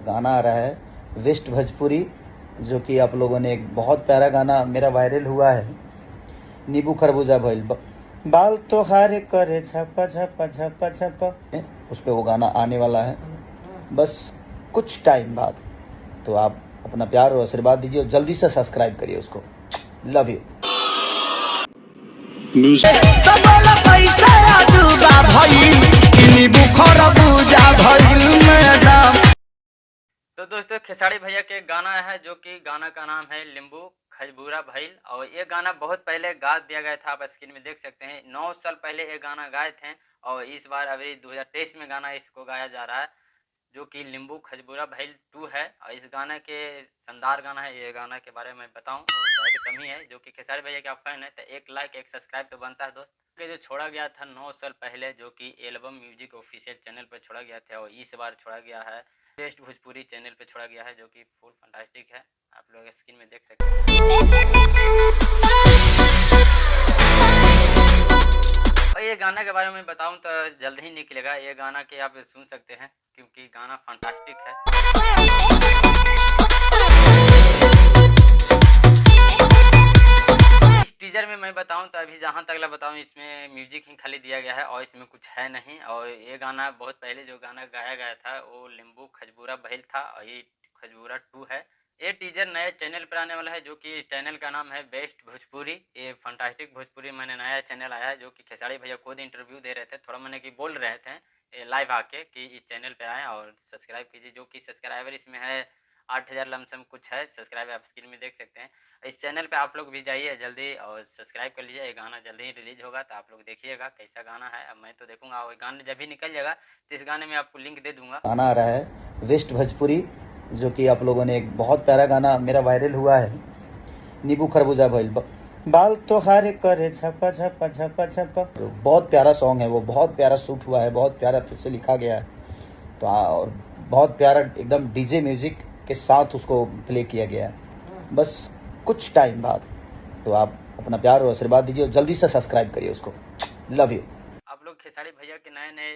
गाना आ रहा है वेस्ट भोजपुरी, जो कि आप लोगों ने एक बहुत प्यारा गाना मेरा वायरल हुआ है, नींबू खरबूजा भइल बाल तोहार करे छपा छपा छपा छपा, उस पे वो गाना आने वाला है बस कुछ टाइम बाद। तो आप अपना प्यार और आशीर्वाद दीजिए और जल्दी से सब्सक्राइब करिए उसको। Love you. तो दोस्तों खेसारी भैया के गाना है जो कि गाना का नाम है नींबू खजबूरा भइल। और ये गाना बहुत पहले गा दिया गया था, आप स्क्रीन में देख सकते हैं। 9 साल पहले ये गाना गाए थे और इस बार अभी 2023 में गाना इसको गाया जा रहा है, जो कि नींबू खजबूरा भइल 2 है। और इस गाने के शानदार गाना है। ये गाना के बारे में बताऊं तो शायद कमी है, जो कि खेसारी भैया के आप फैन है तो एक लाइक एक सब्सक्राइब तो बनता है दोस्त। के जो छोड़ा गया था 9 साल पहले, जो कि एल्बम म्यूजिक ऑफिशियल चैनल पर छोड़ा गया था, और इस बार छोड़ा गया है बेस्ट भोजपुरी चैनल पे छोड़ा गया है, जो कि फुल फंटास्टिक है। आप लोग स्क्रीन में देख सकते हैं। और ये गाना के बारे में बताऊं तो जल्द ही निकलेगा ये गाना के आप सुन सकते हैं, क्योंकि गाना फंटास्टिक है। इस टीजर में मैं बताऊं तो अभी जहां तक बताऊं इसमें म्यूजिक ही खाली दिया गया है और इसमें कुछ है नहीं। और ये गाना बहुत पहले जो गाना गाया गया था वो नींबू खजबूरा भइल था, और ये खजबूरा 2 है। ये टीजर नए चैनल पर आने वाला है, जो कि चैनल का नाम है बेस्ट भोजपुरी। ये फंटास्टिक भोजपुरी मैंने नया चैनल आया है, जो कि खेसारी भैया खुद इंटरव्यू दे रहे थे, थोड़ा मैंने कि बोल रहे थे लाइव आके कि इस चैनल पे आए और सब्सक्राइब कीजिए। जो कि सब्सक्राइबर इसमें है 8000 लमसम कुछ है सब्सक्राइबर, आप स्क्रीन में देख सकते हैं। इस चैनल पे आप लोग भी जाइए जल्दी और सब्सक्राइब कर लीजिए। ये गाना जल्दी ही रिलीज होगा तो आप लोग देखिएगा कैसा गाना है। अब मैं तो देखूंगा, और गाना जब भी निकल जाएगा तो इस गाने में आपको लिंक दे दूंगा। गाना आ रहा है वेस्ट भोजपुरी, जो कि आप लोगों ने एक बहुत प्यारा गाना मेरा वायरल हुआ है, नींबू खरबूजा भइल बाल तोहार करे छपा छपा छपा छपा। तो बहुत प्यारा सॉन्ग है वो, बहुत प्यारा शूट हुआ है, बहुत प्यारा फिर से लिखा गया है। तो और बहुत प्यारा एकदम डीजे म्यूजिक के साथ उसको प्ले किया गया है बस कुछ टाइम बाद। तो आप अपना प्यार और आशीर्वाद दीजिए और जल्दी से सब्सक्राइब करिए उसको। Love you. आप लोग खेसारी भैया के नए नए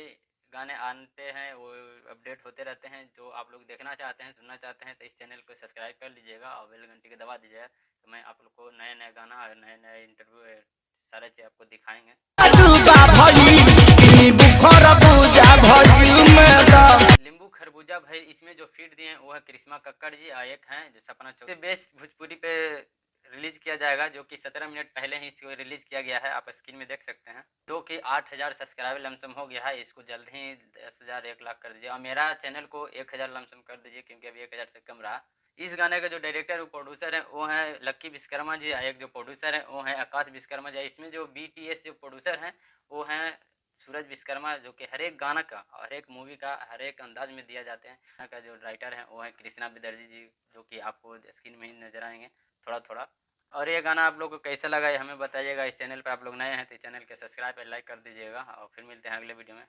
गाने आते हैं, वो अपडेट होते रहते हैं। जो आप लोग देखना चाहते हैं सुनना चाहते हैं तो इस चैनल को सब्सक्राइब कर लीजिएगा और बेल घंटी को दबा दीजिएगा। तो मैं आप लोग को नए नए गाना और नए नए इंटरव्यू सारे चीज़ आपको दिखाएंगे। नींबू खरबूजा भाई इसमें जो फीड दिए हैं वो है करिश्मा कक्कड़ जी, और एक हैं जो सपना चौधरी। बेस्ट भोजपुरी पे रिलीज किया जाएगा, जो कि 17 मिनट पहले ही इसको रिलीज किया गया है, आप स्क्रीन में देख सकते हैं। जो कि 8000 सब्सक्राइबर लमसम हो गया है, इसको जल्द ही 10,000 1 लाख कर दीजिए। और मेरा चैनल को 1000 लमसम कर दीजिए, क्योंकि अभी 1000 से कम रहा। इस गाने का जो डायरेक्टर और प्रोड्यूसर है वो है लक्की विश्वकर्मा जी, एक जो प्रोड्यूसर है वो है आकाश विश्वकर्मा जी। इसमें जो BTS जो प्रोड्यूसर हैं वो हैं सूरज विश्वकर्मा, जो कि हर एक गाना का और हर एक मूवी का हर एक अंदाज में दिया जाते हैं। गाना का जो राइटर है वो है कृष्णा विदर्जी जी, जो कि आपको स्क्रीन में ही नजर आएंगे थोड़ा थोड़ा। और ये गाना आप लोग को कैसा लगा ये हमें बताइएगा। इस चैनल पर आप लोग नए हैं तो चैनल के सब्सक्राइब और लाइक कर दीजिएगा, और फिर मिलते हैं अगले वीडियो में।